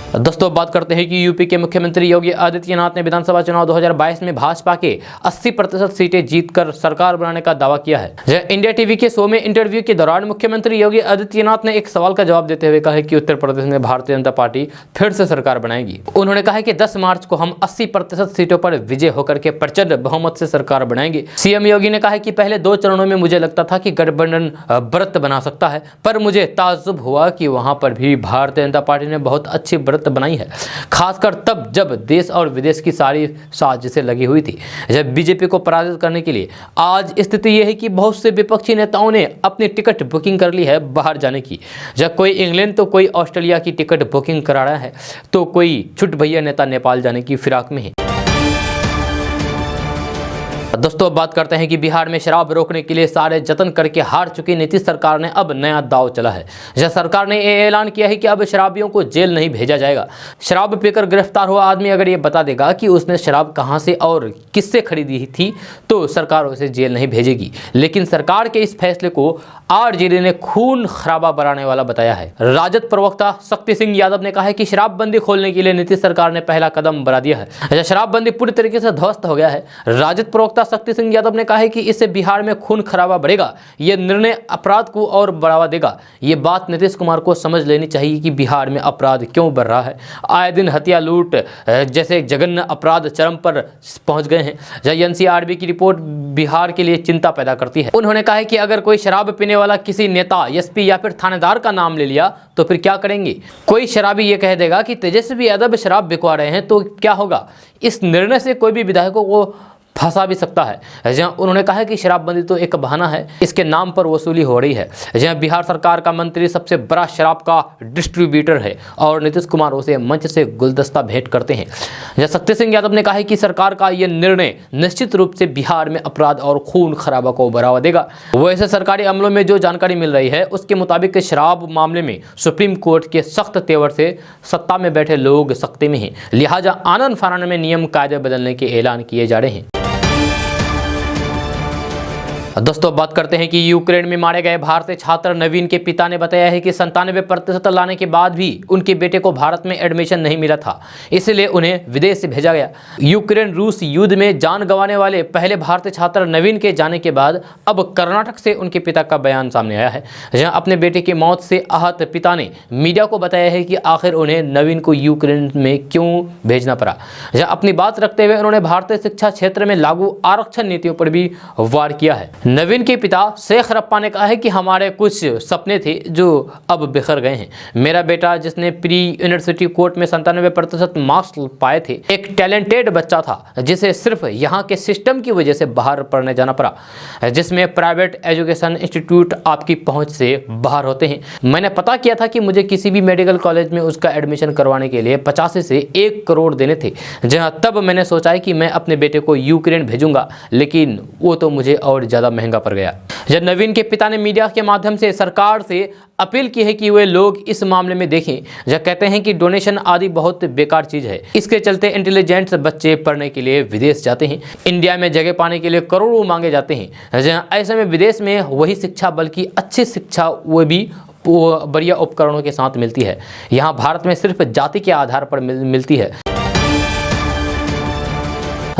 दोस्तों बात करते हैं कि यूपी के मुख्यमंत्री योगी आदित्यनाथ ने विधानसभा चुनाव 2022 में भाजपा के 80% सीटें जीतकर सरकार बनाने का दावा किया है। इंडिया टीवी के शो में इंटरव्यू के दौरान मुख्यमंत्री योगी आदित्यनाथ ने एक सवाल का जवाब देते हुए कहा है कि उत्तर प्रदेश में भारतीय जनता पार्टी फिर से सरकार बनाएगी। उन्होंने कहा कि 10 मार्च को हम 80% सीटों पर विजय होकर के प्रचंड बहुमत से सरकार बनाएंगे। सीएम योगी ने कहा कि पहले 2 चरणों में मुझे लगता था कि गठबंधन व्रत बना सकता है, पर मुझे ताज्जुब हुआ कि वहां पर भी भारतीय जनता पार्टी ने बहुत अच्छी बनाई है, खासकर तब जब देश और विदेश की सारी साजिशें लगी हुई थी जब बीजेपी को पराजित करने के लिए। आज स्थिति यह है कि बहुत से विपक्षी नेताओं ने अपनी टिकट बुकिंग कर ली है बाहर जाने की। जब कोई इंग्लैंड तो कोई ऑस्ट्रेलिया की टिकट बुकिंग करा रहा है, तो कोई छुट भैया नेता नेपाल जाने की फिराक में है। दोस्तों बात करते हैं कि बिहार में शराब रोकने के लिए सारे जतन करके हार चुकी नीतीश सरकार ने अब नया दांव चला है। जब सरकार ने ये ऐलान किया है कि अब शराबियों को जेल नहीं भेजा जाएगा। शराब पीकर गिरफ्तार हुआ आदमी अगर ये बता देगा कि उसने शराब कहां से और किससे खरीदी थी, तो सरकार उसे जेल नहीं भेजेगी। लेकिन सरकार के इस फैसले को आरजेडी ने खून खराबा बढ़ाने वाला बताया है। राजद प्रवक्ता शक्ति सिंह यादव ने कहा है कि शराबबंदी खोलने के लिए नीतीश सरकार ने पहला कदम बढ़ा दिया है। शराबबंदी पूरी तरीके से ध्वस्त हो गया है। राजद प्रवक्ता शक्ति सिंह यादव ने कहा है कि इससे बिहार में खून खराबा बढ़ेगा। यह निर्णय अपराध को और बढ़ावा देगा। ये बात नीतीश कुमार को समझ लेनी चाहिए कि बिहार में अपराध क्यों बढ़ रहा है। आए दिन हत्या, लूट जैसे जघन्य अपराध चरम पर पहुंच गए हैं। एनसीआरबी की रिपोर्ट बिहार के लिए चिंता पैदा करती है। उन्होंने कहा है कि अगर कोई शराब पीने वाला किसी नेता, एसपी या फिर थानेदार का नाम ले लिया तो फिर क्या करेंगे? कोई शराबी ये कह देगा कि तेजस्वी यादव शराब बिकवा रहे हैं, तो क्या होगा? इस निर्णय से कोई भी विधायकों को फंसा भी सकता है। जहां उन्होंने कहा कि शराबबंदी तो एक बहाना है, इसके नाम पर वसूली हो रही है। जहां बिहार सरकार का मंत्री सबसे बड़ा शराब का डिस्ट्रीब्यूटर है और नीतीश कुमार उसे मंच से गुलदस्ता भेंट करते हैं। जहां शक्ति सिंह यादव ने कहा है कि सरकार का यह निर्णय निश्चित रूप से बिहार में अपराध और खून खराबा को बढ़ावा देगा। वैसे सरकारी अमलों में जो जानकारी मिल रही है उसके मुताबिक शराब मामले में सुप्रीम कोर्ट के सख्त तेवर से सत्ता में बैठे लोग सख्ते में हैं, लिहाजा आनन फानन में नियम कायदे बदलने के ऐलान किए जा रहे हैं। दोस्तों बात करते हैं कि यूक्रेन में मारे गए भारतीय छात्र नवीन के पिता ने बताया है कि 97% लाने के बाद भी उनके बेटे को भारत में एडमिशन नहीं मिला था, इसलिए उन्हें विदेश से भेजा गया। यूक्रेन रूस युद्ध में जान गंवाने वाले पहले भारतीय छात्र नवीन के जाने के बाद अब कर्नाटक से उनके पिता का बयान सामने आया है। जहां अपने बेटे की मौत से आहत पिता ने मीडिया को बताया है कि आखिर उन्हें नवीन को यूक्रेन में क्यों भेजना पड़ा। जहां अपनी बात रखते हुए उन्होंने भारतीय शिक्षा क्षेत्र में लागू आरक्षण नीतियों पर भी वार किया है। नवीन के पिता शेख रप्पा ने कहा है कि हमारे कुछ सपने थे जो अब बिखर गए हैं। मेरा बेटा, जिसने प्री यूनिवर्सिटी कोर्ट में 97% मार्क्स पाए थे, एक टैलेंटेड बच्चा था जिसे सिर्फ यहाँ के सिस्टम की वजह से बाहर पढ़ने जाना पड़ा, जिसमें प्राइवेट एजुकेशन इंस्टीट्यूट आपकी पहुंच से बाहर होते हैं। मैंने पता किया था कि मुझे किसी भी मेडिकल कॉलेज में उसका एडमिशन करवाने के लिए 85 से 1 करोड़ देने थे। जहाँ तब मैंने सोचा है कि मैं अपने बेटे को यूक्रेन भेजूंगा, लेकिन वो तो मुझे और ज़्यादा महंगा पड़ गया। जब नवीन के पिता ने मीडिया के माध्यम से सरकार से अपील की है कि वे लोग इस मामले में देखें। जब कहते हैं कि डोनेशन आदि बहुत बेकार चीज है, इसके चलते इंटेलिजेंट बच्चे पढ़ने के लिए विदेश जाते हैं। इंडिया में जगह पाने के लिए करोड़ों मांगे जाते हैं। जहाँ ऐसे में विदेश में वही शिक्षा, बल्कि अच्छी शिक्षा, वो भी बढ़िया उपकरणों के साथ मिलती है। यहाँ भारत में सिर्फ जाति के आधार पर मिलती है।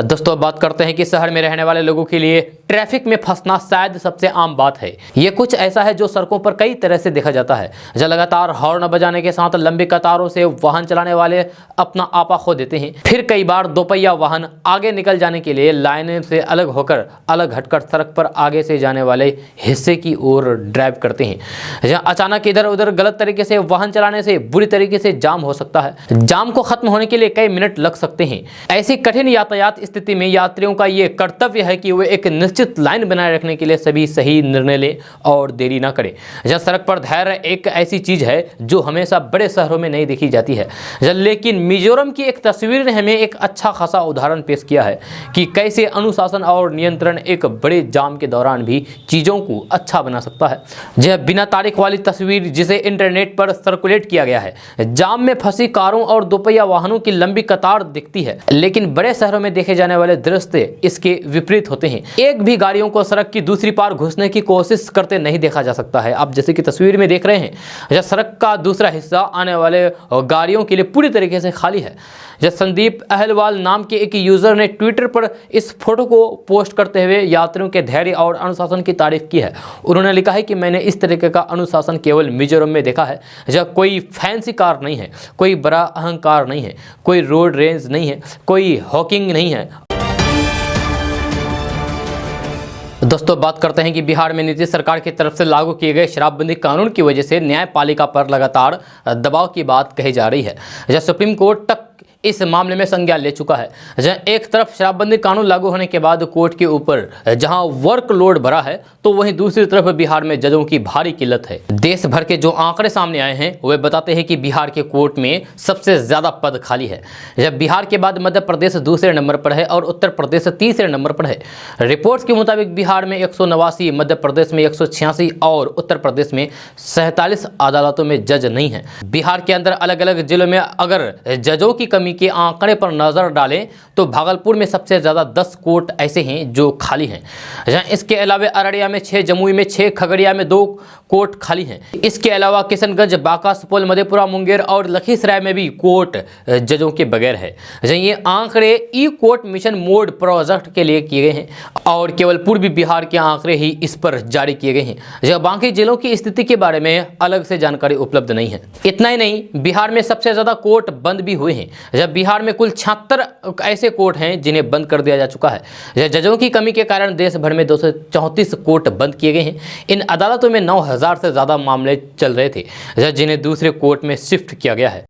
दोस्तों बात करते हैं कि शहर में रहने वाले लोगों के लिए ट्रैफिक में फंसना शायद सबसे आम बात है। ये कुछ ऐसा है जो सड़कों पर कई तरह से देखा जाता है। जब लगातार हॉर्न बजाने के साथ लंबी कतारों से वाहन चलाने वाले अपना आपा खो देते हैं। फिर कई बार दोपहिया वाहन आगे निकल जाने के लिए लाइन से अलग होकर, अलग हटकर सड़क पर आगे से जाने वाले हिस्से की ओर ड्राइव करते हैं। जहाँ अचानक इधर उधर गलत तरीके से वाहन चलाने से बुरी तरीके से जाम हो सकता है। जाम को खत्म होने के लिए कई मिनट लग सकते हैं। ऐसी कठिन यातायात स्थिति में यात्रियों का ये कर्तव्य है कि वे एक निश्चित लाइन बनाए रखने के लिए सभी सही निर्णय लें और देरी ना करें। जहाँ सड़क पर धैर्य एक ऐसी चीज है जो हमेशा बड़े शहरों में नहीं देखी जाती है। लेकिन मिजोरम की एक तस्वीर ने हमें एक अच्छा खासा उदाहरण पेश किया है कि कैसे अनुशासन और नियंत्रण एक बड़े जाम के दौरान भी चीजों को अच्छा बना सकता है। यह बिना तारीख वाली तस्वीर जिसे इंटरनेट पर सर्कुलेट किया गया है। जाम में फंसी कारों और दोपहिया वाहनों की लंबी कतार दिखती है, लेकिन बड़े शहरों में देखे जाने वाले दृश्य इसके विपरीत होते हैं। एक भी गाड़ियों को सड़क की दूसरी पार घुसने की कोशिश करते नहीं देखा जा सकता है। आप जैसे कि तस्वीर में देख रहे हैं, यह सड़क का दूसरा हिस्सा आने वाले गाड़ियों के लिए पूरी तरीके से खाली है। जब संदीप अहलवाल नाम के एक यूजर ने ट्विटर पर इस फोटो को पोस्ट करते हुए यात्रियों के धैर्य और अनुशासन की तारीफ की है। उन्होंने लिखा है कि मैंने इस तरीके का अनुशासन केवल मिजोरम में देखा है, जब कोई फैंसी कार नहीं है, कोई बड़ा अहंकार नहीं है, कोई रोड रेंज नहीं है, कोई हॉकिंग नहीं है। दोस्तों, बात करते हैं कि बिहार में नीतीश सरकार की तरफ से लागू किए गए शराबबंदी कानून की वजह से न्यायपालिका पर लगातार दबाव की बात कही जा रही है। जब सुप्रीम कोर्ट तक इस मामले में संज्ञान ले चुका है। जहां एक तरफ शराबबंदी कानून लागू होने के बाद कोर्ट के ऊपर जहां वर्कलोड बढ़ा है, तो वहीं दूसरी तरफ बिहार में जजों की भारी किल्लत है। देश भर के जो आंकड़े सामने आए हैं वे बताते हैं कि बिहार के कोर्ट में सबसे ज्यादा पद खाली है। जब बिहार के बाद मध्य प्रदेश दूसरे नंबर पर है और उत्तर प्रदेश तीसरे नंबर पर है। रिपोर्ट्स के मुताबिक बिहार में 189, मध्य प्रदेश में 186 और उत्तर प्रदेश में 47 अदालतों में जज नहीं है। बिहार के अंदर अलग अलग जिलों में अगर जजों की कमी के आंकड़े पर नजर डालें तो भागलपुर में सबसे ज्यादा 10 कोर्ट ऐसे हैं जो खाली हैं। जहां इसके अलावा अररिया में 6, जमुई में 6, खगड़िया में 2 कोर्ट खाली हैं। इसके अलावा किशनगंज, बांका, सुपौल, मधेपुरा, मुंगेर और लखीसराय में भी कोर्ट जजों के बगैर है। ये आंकड़े ई कोर्ट मिशन मोड प्रोजेक्ट के लिए किए गए हैं और केवल पूर्वी बिहार के आंकड़े ही इस पर जारी किए गए हैं। जब बाकी जिलों की स्थिति के बारे में अलग से जानकारी उपलब्ध नहीं है। इतना ही नहीं, बिहार में सबसे ज्यादा कोर्ट बंद भी हुए हैं। जब बिहार में कुल 76 ऐसे कोर्ट हैं जिन्हें बंद कर दिया जा चुका है। जजों की कमी के कारण देश भर में 234 कोर्ट बंद किए गए हैं। इन अदालतों में 9000 से ज्यादा मामले चल रहे थे जिन्हें दूसरे कोर्ट में शिफ्ट किया गया है।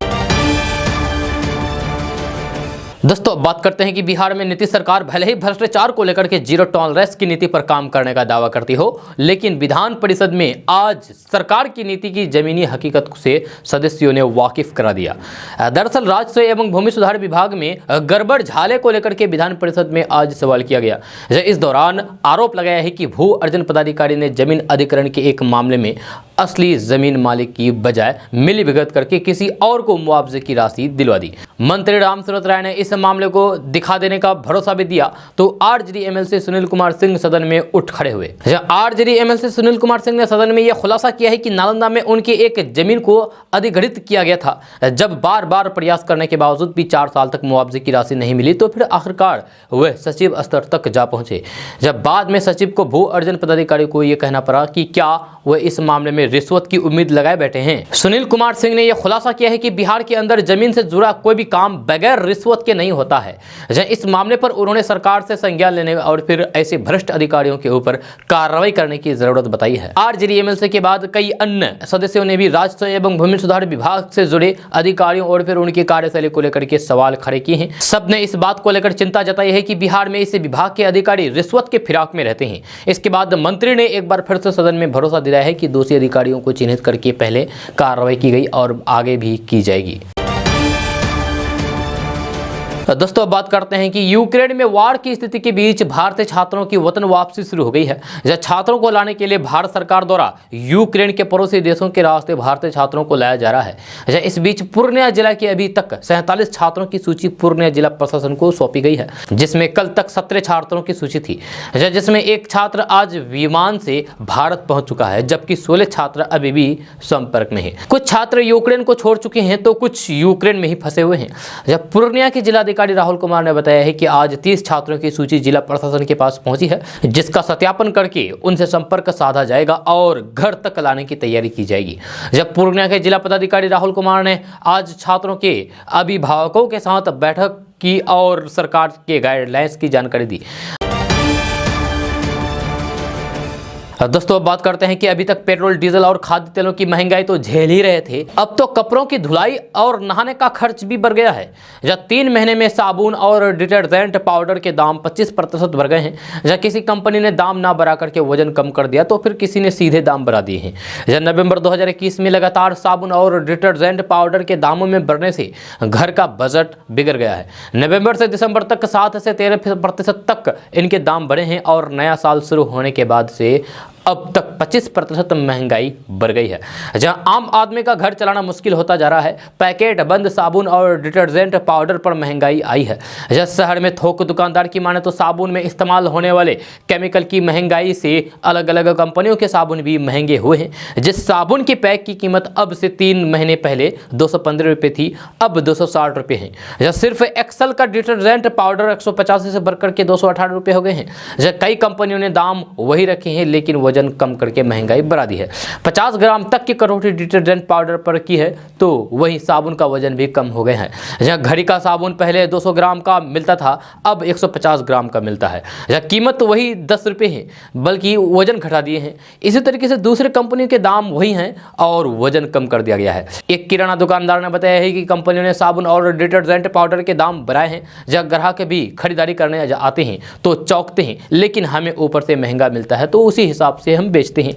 दोस्तों, बात करते हैं कि बिहार में नीतीश सरकार भले ही भ्रष्टाचार को लेकर के जीरो टॉलरेंस की नीति पर काम करने का दावा करती हो, लेकिन विधान परिषद में आज सरकार की नीति की जमीनी हकीकत से सदस्यों ने वाकिफ करा दिया। दरअसल राजस्व एवं भूमि सुधार विभाग में गड़बड़ झाले को लेकर के विधान परिषद में आज सवाल किया गया। इस दौरान आरोप लगाया है कि भू अर्जन पदाधिकारी ने जमीन अधिग्रहण के एक मामले में असली जमीन मालिक की बजाय मिलीभगत करके किसी और को मुआवजे की राशि दिलवा दी। मंत्री रामसूरत राय ने इस मामले को दिखा देने का भरोसा भी दिया तो आरजेडी एमएलसी सुनील कुमार सिंह सदन में उठ खड़े हुए। आरजेडी एमएलसी सुनील कुमार सिंह ने सदन में यह खुलासा किया है कि नालंदा में उनकी एक जमीन को अधिग्रहित किया गया था। जब बार बार प्रयास करने के बावजूद भी 4 साल तक मुआवजे की राशि नहीं मिली तो फिर आखिरकार वह सचिव स्तर तक जा पहुंचे। जब बाद में सचिव को भू अर्जन पदाधिकारी को यह कहना पड़ा कि क्या वह इस मामले में रिश्वत की उम्मीद लगाए बैठे हैं। सुनील कुमार सिंह ने यह खुलासा किया है कि बिहार के अंदर जमीन से जुड़ा कोई भी काम बगैर रिश्वत के नहीं होता है। इस मामले पर उन्होंने सरकार से संज्ञान लेने और फिर ऐसे भ्रष्ट अधिकारियों के ऊपर कार्रवाई करने की जरूरत बताई है। आरजेडी एमएलसी के बाद कई अन्य सदस्यों ने भी राजस्व एवं भूमि सुधार विभाग से जुड़े अधिकारियों और फिर उनकी कार्यशैली को लेकर के सवाल खड़े किए हैं। सबने इस बात को लेकर चिंता जताई है कि बिहार में इस विभाग के अधिकारी रिश्वत के फिराक में रहते हैं। इसके बाद मंत्री ने एक बार फिर से सदन में भरोसा दिलाया है कि दोषी अधिकारियों को चिन्हित करके पहले कार्रवाई की गई और आगे भी की जाएगी। दोस्तों, बात करते हैं कि यूक्रेन में वार की स्थिति के बीच भारतीय छात्रों की वतन वापसी शुरू हो गई है। छात्रों को लाने के लिए भारत सरकार द्वारा यूक्रेन के पड़ोसी देशों के रास्ते भारतीय छात्रों को लाया जा रहा है। इस बीच पूर्णिया जिला की अभी तक 47 छात्रों की सूची पूर्णिया जिला प्रशासन को सौंपी गई है, जिसमें कल तक 17 छात्रों की सूची थी, जिसमें एक छात्र आज विमान से भारत पहुंच चुका है, जबकि 16 छात्र अभी भी संपर्क में है। कुछ छात्र यूक्रेन को छोड़ चुके हैं तो कुछ यूक्रेन में ही फंसे हुए हैं। जब पूर्णिया के जिलाधिकारी राहुल कुमार ने बताया है कि आज 30 छात्रों की सूची जिला प्रशासन के पास पहुंची है, जिसका सत्यापन करके उनसे संपर्क साधा जाएगा और घर तक लाने की तैयारी की जाएगी। जब पूर्णिया के जिला पदाधिकारी राहुल कुमार ने आज छात्रों के अभिभावकों के साथ बैठक की और सरकार के गाइडलाइंस की जानकारी दी। दोस्तों, बात करते हैं कि अभी तक पेट्रोल, डीजल और खाद्य तेलों की महंगाई तो झेल ही रहे थे, अब तो कपड़ों की धुलाई और नहाने का खर्च भी बढ़ गया है। जब 3 महीने में साबुन और डिटर्जेंट पाउडर के दाम 25% बढ़ गए हैं। जब किसी कंपनी ने दाम ना बढ़ा करके वजन कम कर दिया तो फिर किसी ने सीधे दाम बढ़ा दिए हैं। जब नवंबर 2021 में लगातार साबुन और डिटर्जेंट पाउडर के दामों में बढ़ने से घर का बजट बिगड़ गया है। नवंबर से दिसंबर तक 7 से 13% तक इनके दाम बढ़े हैं और नया साल शुरू होने के बाद से अब तक 25% महंगाई बढ़ गई है। जहां आम आदमी का घर चलाना मुश्किल होता जा रहा है, पैकेट बंद साबुन और डिटर्जेंट पाउडर पर महंगाई आई है। जहां शहर में थोक दुकानदार की माने तो साबुन में इस्तेमाल होने वाले केमिकल की महंगाई से अलग अलग कंपनियों के साबुन भी महंगे हुए हैं। जिस साबुन की पैक की कीमत अब से 3 महीने पहले 215 रुपये थी, अब 260 रुपये है। जहां सिर्फ एक्सल का डिटर्जेंट पाउडर 185 से बढ़कर के 218 रुपये हो गए हैं। जहां कई कंपनियों ने दाम वही रखे हैं लेकिन वजन कम करके महंगाई बढ़ा दी है। 50 ग्राम तक की कटौती डिटर्जेंट पाउडर पर की है तो वही साबुन का वजन भी कम हो गए हैं। जहां घड़ी का साबुन पहले 200 ग्राम का मिलता था, अब 150 ग्राम का मिलता है। जहां कीमत तो वही 10 रुपये है बल्कि वजन घटा दिए हैं। इसी तरीके से दूसरे कंपनियों के दाम वही हैं और वजन कम कर दिया गया है। एक किराना दुकानदार ने बताया है कि कंपनियों ने साबुन और डिटर्जेंट पाउडर के दाम बढ़ाए हैं। जब ग्राहक भी खरीदारी करने आते हैं तो चौंकते हैं, लेकिन हमें ऊपर से महंगा मिलता है तो उसी हिसाब से हम बेचते हैं।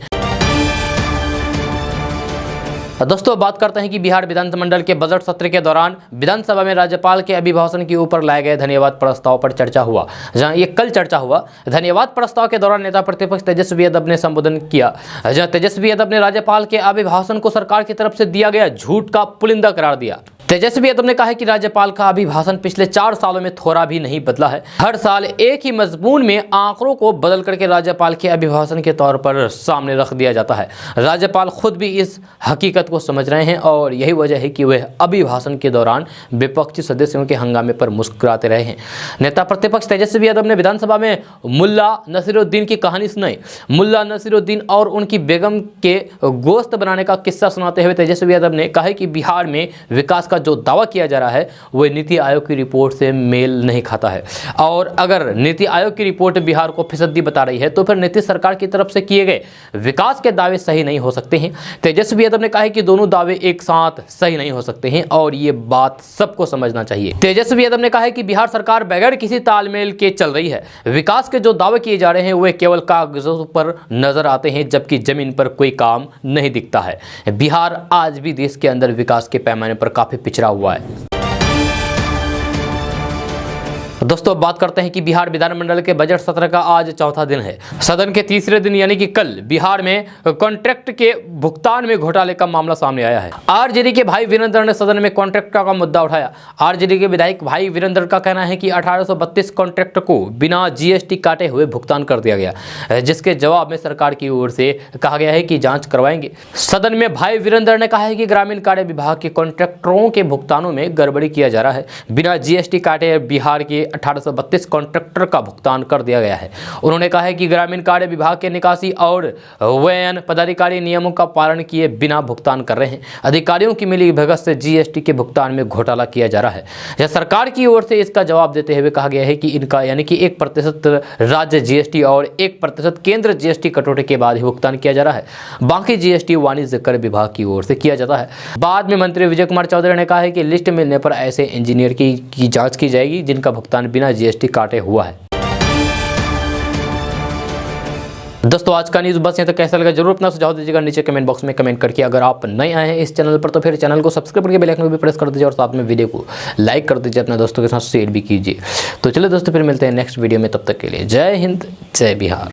दोस्तों बात करते हैं कि बिहार विधानमंडल के बजट सत्र के दौरान विधानसभा में राज्यपाल के अभिभाषण के ऊपर लाए गए धन्यवाद प्रस्ताव पर चर्चा हुआ। जहां ये कल चर्चा हुआ। धन्यवाद प्रस्ताव के दौरान नेता प्रतिपक्ष तेजस्वी यादव ने संबोधन किया। जहां तेजस्वी यादव ने राज्यपाल के अभिभाषण को सरकार की तरफ से दिया गया झूठ का पुलिंदा करार दिया। तेजस्वी यादव ने कहा है कि राज्यपाल का अभिभाषण पिछले 4 सालों में थोड़ा भी नहीं बदला है। हर साल एक ही मजमून में आंकड़ों को बदल करके राज्यपाल के अभिभाषण के तौर पर सामने रख दिया जाता है। राज्यपाल खुद भी इस हकीकत को समझ रहे हैं और यही वजह है कि वह अभिभाषण के दौरान विपक्षी सदस्यों के हंगामे पर मुस्कुराते रहे हैं। नेता प्रतिपक्ष तेजस्वी यादव ने विधानसभा में मुल्ला नसीरुद्दीन की कहानी सुनाई। मुल्ला नसीरुद्दीन और उनकी बेगम के गोश्त बनाने का किस्सा सुनाते हुए तेजस्वी यादव ने कहा कि बिहार में विकास का जो दावा किया जा रहा है वह नीति आयोग की रिपोर्ट से मेल नहीं खाता है। और अगर नीति आयोग की रिपोर्ट बिहार को फिसड्डी बता रही है तो फिर नीतीश सरकार की तरफ से किए गए विकास के दावे सही नहीं हो सकते हैं। तेजस्वी यादव ने कहा कि दोनों दावे एक साथ सही नहीं हो सकते हैं और ये बात सबको समझना चाहिए। तेजस्वी यादव ने कहा कि बिहार सरकार बगैर किसी तालमेल के चल रही है। विकास के जो दावे किए जा रहे हैं वे केवल कागजों पर नजर आते हैं जबकि जमीन पर कोई काम नहीं दिखता है। बिहार आज भी देश के अंदर विकास के पैमाने पर काफी पिछड़ा हुआ है। दोस्तों बात करते हैं कि बिहार विधानमंडल के बजट सत्र का आज चौथा दिन है। सदन के तीसरे दिन यानी कि कल बिहार में कॉन्ट्रैक्ट के भुगतान में घोटाले का मामला सामने आया है। आरजेडी के भाई वीरेंद्र ने सदन में कॉन्ट्रैक्ट का मुद्दा उठाया। आरजेडी के विधायक भाई वीरेंद्र का कहना है कि 1832 कॉन्ट्रैक्ट को बिना जीएसटी काटे हुए भुगतान कर दिया गया, जिसके जवाब में सरकार की ओर से कहा गया है कि जांच करवाएंगे। सदन में भाई वीरेंद्र ने कहा है कि ग्रामीण कार्य विभाग के कॉन्ट्रैक्टरों के भुगतानों में गड़बड़ी किया जा रहा है। बिना जीएसटी काटे बिहार के 1832 कॉन्ट्रैक्टर का भुगतान कर दिया गया है। उन्होंने कहा है कि ग्रामीण कार्य विभाग के निकासी और व्ययन पदाधिकारी नियमों का पालन किए बिना भुगतान कर रहे हैं। अधिकारियों की मिली भगत से जीएसटी के भुगतान में घोटाला किया जा रहा है। यह सरकार की ओर से इसका जवाब देते हुए कहा गया है कि इनका यानी कि 1% राज्य जीएसटी और 1% केंद्र जीएसटी कटौती के बाद ही भुगतान किया जा रहा है। बाकी जीएसटी वाणिज्य कर विभाग की ओर से किया जाता है। बाद में मंत्री विजय कुमार चौधरी ने कहा है कि लिस्ट मिलने पर ऐसे इंजीनियर की जांच की जाएगी जिनका भुगतान बिना जीएसटी काटे हुआ है। दोस्तों आज का न्यूज़ बस यहाँ तक। कैसा लगा जरूर अपना सुझाव दीजिएगा नीचे कमेंट बॉक्स में कमेंट करके। अगर आप नए आए हैं इस चैनल पर तो फिर चैनल को सब्सक्राइब करके बेल आइकन को भी प्रेस कर दीजिए और साथ में वीडियो को लाइक कर दीजिए, अपने दोस्तों के साथ शेयर भी कीजिए। तो चलिए दोस्तों फिर मिलते हैं नेक्स्ट वीडियो में, तब तक के लिए जय हिंद जय बिहार।